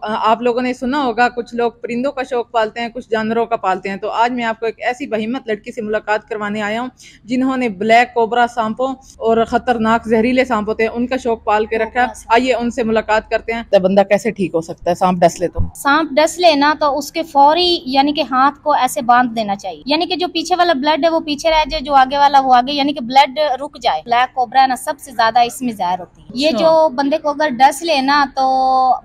आप लोगों ने सुना होगा कुछ लोग परिंदों का शौक पालते हैं, कुछ जानवरों का पालते हैं। तो आज मैं आपको एक ऐसी बहीमत लड़की से मुलाकात करवाने आया हूँ जिन्होंने ब्लैक कोबरा सांपों और खतरनाक जहरीले सांप होते हैं उनका शौक पाल के रखा है। आइए उनसे मुलाकात करते हैं। तो बंदा कैसे ठीक हो सकता है सांप डस ले तो? सांप डस लेना तो उसके फौरी यानी कि हाथ को ऐसे बांध देना चाहिए, यानी कि जो पीछे वाला ब्लड है वो पीछे रह जाए, जो आगे वाला वो आगे, यानी कि ब्लड रुक जाए। ब्लैक कोबरा ना सबसे ज्यादा इसमें जहर होती है। ये जो बंदे को अगर डस लेना तो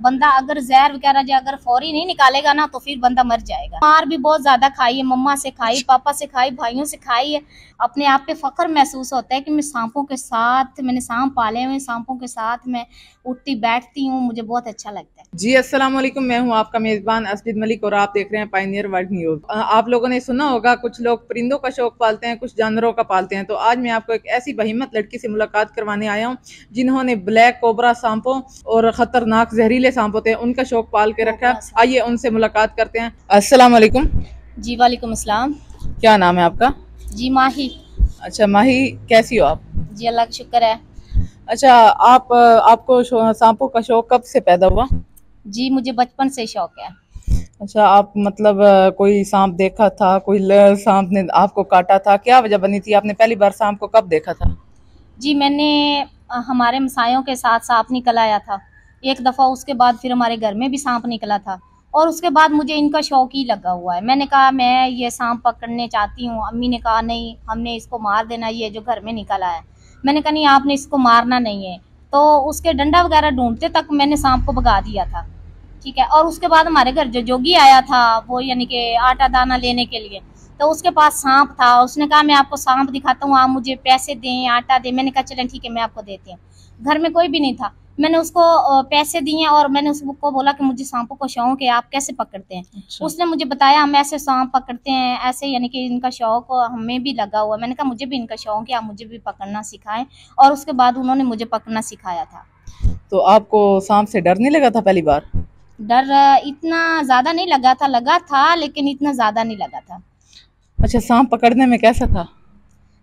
बंदा अगर जहर वगैरह जो अगर फौरी नहीं निकालेगा ना तो फिर बंदा मर जाएगा। मार भी बहुत ज्यादा खाई है, मम्मा से खाई, पापा से खाई, भाइयों से खाई है। अपने आप पे फख्र महसूस होता है कि मैं सांपों के साथ, मैंने सांप पाले हुए, सांपों के साथ मैं उठती बैठती हूँ, मुझे बहुत अच्छा लगता है। जी अस्सलाम वालेकुम, मैं हूं आपका मेजबान असजिद मलिक और आप देख रहे हैं पायनियर वर्ल्ड न्यूज। आप लोगों ने सुना होगा कुछ लोग परिंदों का शौक पालते हैं, कुछ जानवरों का पालते हैं। तो आज मैं आपको एक ऐसी बहीमत लड़की से मुलाकात करवाने आया हूं जिन्होंने ब्लैक कोबरा सांपों और खतरनाक जहरीले सांप होते हैं उनका शौक पाल के रखा है। आइए उनसे मुलाकात करते हैं। अस्सलाम वालेकुम। जी वालेकुम अस्सलाम। क्या नाम है आपका? जी माही। अच्छा माही, कैसी हो आप? जी अल्लाह का शुक्र है। अच्छा, आपको सांपों का शौक कब से पैदा हुआ? जी मुझे बचपन से शौक है। अच्छा, आप मतलब कोई सांप देखा था, कोई सांप ने आपको काटा था, क्या वजह बनी थी? आपने पहली बार सांप को कब देखा था? जी मैंने हमारे मसायों के साथ सांप निकल आया था एक दफ़ा, उसके बाद फिर हमारे घर में भी सांप निकला था और उसके बाद मुझे इनका शौक ही लगा हुआ है। मैंने कहा मैं ये सांप पकड़ने चाहती हूँ। अम्मी ने कहा नहीं, हमने इसको मार देना, ये जो घर में निकला है। मैंने कहा नहीं, आपने इसको मारना नहीं है। तो उसके डंडा वगैरह ढूंढते तक मैंने सांप को भगा दिया था। ठीक है। और उसके बाद हमारे घर जो जोगी आया था वो यानी कि आटा दाना लेने के लिए, तो उसके पास सांप था। उसने कहा मैं आपको सांप दिखाता हूँ, आप मुझे पैसे दें, आटा दें। मैंने कहा चलें ठीक है, मैं आपको देती हूँ। घर में कोई भी नहीं था। मैंने उसको पैसे दिए और मैंने उसको बोला कि मुझे सांपों को शौक है, आप कैसे पकड़ते हैं? अच्छा। उसने मुझे बताया हम ऐसे सांप पकड़ते हैं, ऐसे, यानी कि इनका शौक हमें भी लगा हुआ। मैंने कहा मुझे भी इनका शौक है, आप मुझे भी पकड़ना सिखाएं। और उसके बाद उन्होंने मुझे पकड़ना सिखाया था। तो आपको सांप से डर नहीं लगा था पहली बार? डर इतना ज्यादा नहीं लगा था लेकिन इतना ज्यादा नहीं लगा था। अच्छा, सांप पकड़ने में कैसा था?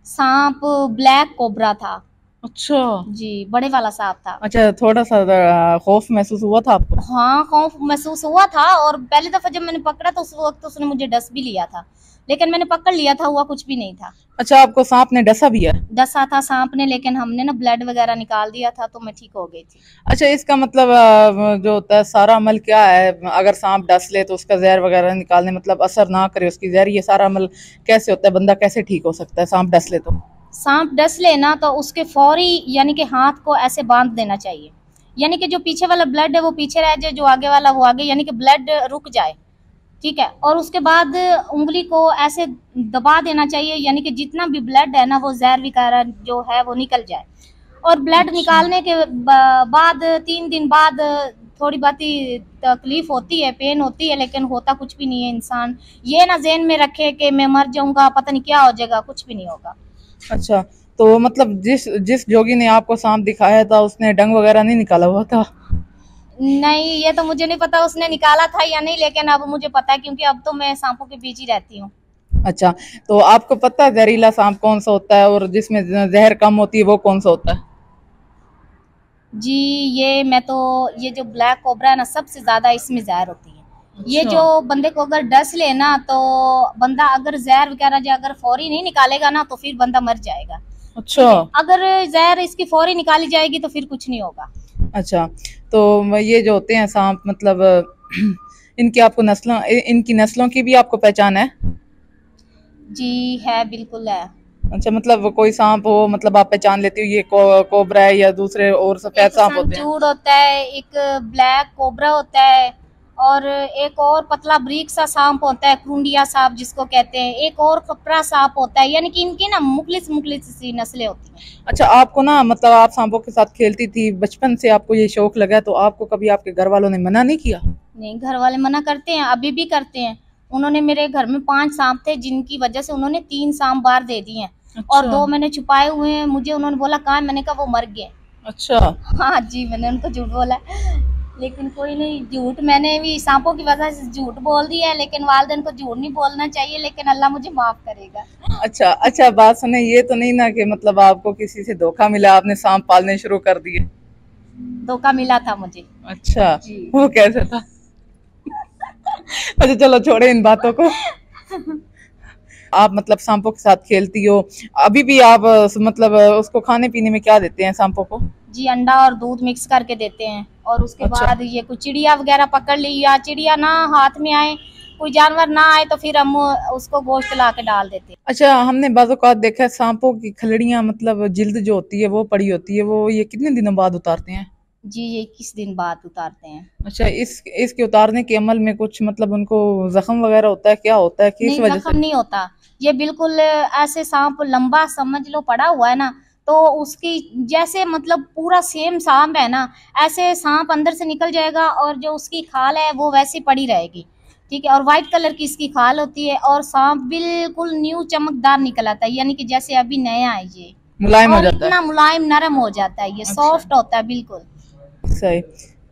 सांप ब्लैक कोबरा था। अच्छा जी, बड़े वाला सांप था। अच्छा, थोड़ा सा खौफ महसूस हुआ था आपको? हाँ, खौफ महसूस हुआ था। और पहली दफा जब मैंने पकड़ा तो उस वक्त उसने मुझे डस भी लिया था, लेकिन मैंने पकड़ लिया था, हुआ कुछ भी नहीं था। अच्छा, आपको सांप ने डसा भी है? डसा था सांप ने, लेकिन हमने ना ब्लड वगैरह निकाल दिया था तो मैं ठीक हो गई थी। अच्छा, इसका मतलब जो होता है सारा अमल क्या है? अगर सांप डस ले तो उसका जहर वगैरह निकालने, मतलब असर ना करे उसकी जहर, ये सारा अमल कैसे होता है? बंदा कैसे ठीक हो सकता है सांप डस ले तो? सांप डस लेना तो उसके फौरी यानी कि हाथ को ऐसे बांध देना चाहिए, यानी कि जो पीछे वाला ब्लड है वो पीछे रह जाए, जो आगे वाला वो आगे, यानी कि ब्लड रुक जाए। ठीक है। और उसके बाद उंगली को ऐसे दबा देना चाहिए, यानी कि जितना भी ब्लड है ना वो जहर वगैरह जो है वो निकल जाए। और ब्लड निकालने के बाद 3 दिन बाद थोड़ी बहुत ही तकलीफ होती है, पेन होती है, लेकिन होता कुछ भी नहीं है। इंसान ये ना ज़हन में रखे कि मैं मर जाऊंगा, पता नहीं क्या हो जाएगा, कुछ भी नहीं होगा। अच्छा, तो मतलब जिस जिस जोगी ने आपको सांप दिखाया था उसने डंग वगैरह नहीं निकाला हुआ था? नहीं, ये तो मुझे नहीं पता उसने निकाला था या नहीं, लेकिन अब मुझे पता है क्योंकि अब तो मैं सांपों के बीच ही रहती हूँ। अच्छा, तो आपको पता है जहरीला सांप कौन सा होता है और जिसमें जहर कम होती है वो कौन सा होता है? जी, ये जो ब्लैक कोबरा है ना सबसे ज्यादा इसमें जहर होती है। ये अच्छा। जो बंदे को अगर डस लेना तो बंदा अगर जहर वगैरह जो अगर फौरी नहीं निकालेगा ना तो फिर बंदा मर जाएगा। अच्छा। अगर जहर इसकी फौरी निकाली जाएगी तो फिर कुछ नहीं होगा। अच्छा, तो ये जो होते हैं सांप, मतलब इनकी आपको इनकी नस्लों की भी आपको पहचान है? जी है, बिल्कुल है। अच्छा, मतलब कोई सांप हो, मतलब आप पहचान लेती हो ये कोबरा है या दूसरे और सफेद एक सांप होते हैं? संचूड़ होता है, एक ब्लैक कोबरा होता है, और एक और पतला ब्रीक सा सांप होता है, क्रूंडिया सांप जिसको कहते हैं, एक और कपड़ा सांप होता है। यानी कि इनकी ना मुखलिस मुखलिस सी नस्लें होती हैं। अच्छा, आपको ना मतलब आप सांपों के साथ खेलती थी बचपन से, आपको ये शौक लगा, तो आपको कभी आपके घर वालों ने मना नहीं किया? नहीं, घर वाले मना करते हैं, अभी भी करते हैं। उन्होंने मेरे घर में 5 सांप थे जिनकी वजह से उन्होंने 3 सांप बाहर दे दिए हैं। अच्छा। और 2 मैंने छुपाए हुए हैं। मुझे उन्होंने बोला कहाँ है, मैंने कहा वो मर गए। अच्छा। हाँ जी, मैंने उनको झूठ बोला, लेकिन कोई नहीं, झूठ मैंने भी सांपों की वजह से झूठ बोल दिया है, लेकिन वालिदैन को झूठ नहीं बोलना चाहिए, लेकिन अल्लाह मुझे माफ करेगा। अच्छा अच्छा, बात सुने, ये तो नहीं ना कि मतलब आपको किसी से धोखा मिला, आपने सांप पालने शुरू कर दिए? धोखा मिला था मुझे। अच्छा, जी। वो कैसे था? अच्छा चलो छोड़े इन बातों को। आप मतलब सांपों के साथ खेलती हो, अभी भी आप मतलब उसको खाने पीने में क्या देते हैं सांपों को? जी अंडा और दूध मिक्स करके देते हैं, और उसके अच्छा बाद ये कुछ चिड़िया वगैरह पकड़ ली, या चिड़िया ना हाथ में आए, कोई जानवर ना आए, तो फिर हम उसको गोश्त ला के डाल देते हैं। अच्छा, हमने बाज़-औक़ात देखा है सांपों की खलड़ियाँ मतलब जिल्द जो होती है वो पड़ी होती है, वो ये कितने दिनों बाद उतारते हैं? जी ये 21 दिन बाद उतारते हैं। अच्छा, इसके उतारने के अमल में कुछ मतलब उनको जख्म वगैरह होता है, क्या होता है, किस नहीं वजह से? जख्म नहीं होता, ये बिल्कुल ऐसे सांप लंबा समझ लो पड़ा हुआ है ना, तो उसकी जैसे मतलब पूरा सेम सांप है ना, ऐसे सांप अंदर से निकल जाएगा, और जो उसकी खाल है वो वैसे पड़ी रहेगी। ठीक है, और व्हाइट कलर की इसकी खाल होती है, और सांप बिल्कुल न्यू चमकदार निकल आता है, यानी कि जैसे अभी नया है ये। मुलायम हो और जाता है। इतना मुलायम नरम हो जाता है, ये अच्छा, सॉफ्ट होता है बिल्कुल। सही।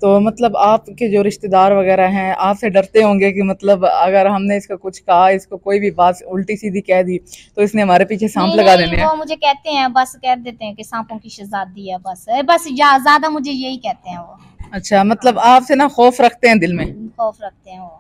तो मतलब आपके जो रिश्तेदार वगैरह हैं, आपसे डरते होंगे कि मतलब अगर हमने इसको कुछ कहा, इसको कोई भी बात उल्टी-सीधी कह दी, तो इसने हमारे पीछे सांप नहीं लगा नहीं, देने हैं। वो मुझे कहते हैं, बस कह देते हैं कि सांपों की शहजादी है, बस ज्यादा मुझे यही कहते हैं वो। अच्छा, मतलब हाँ, आपसे ना खौफ रखते हैं दिल में। खौफ रखते हैं वो।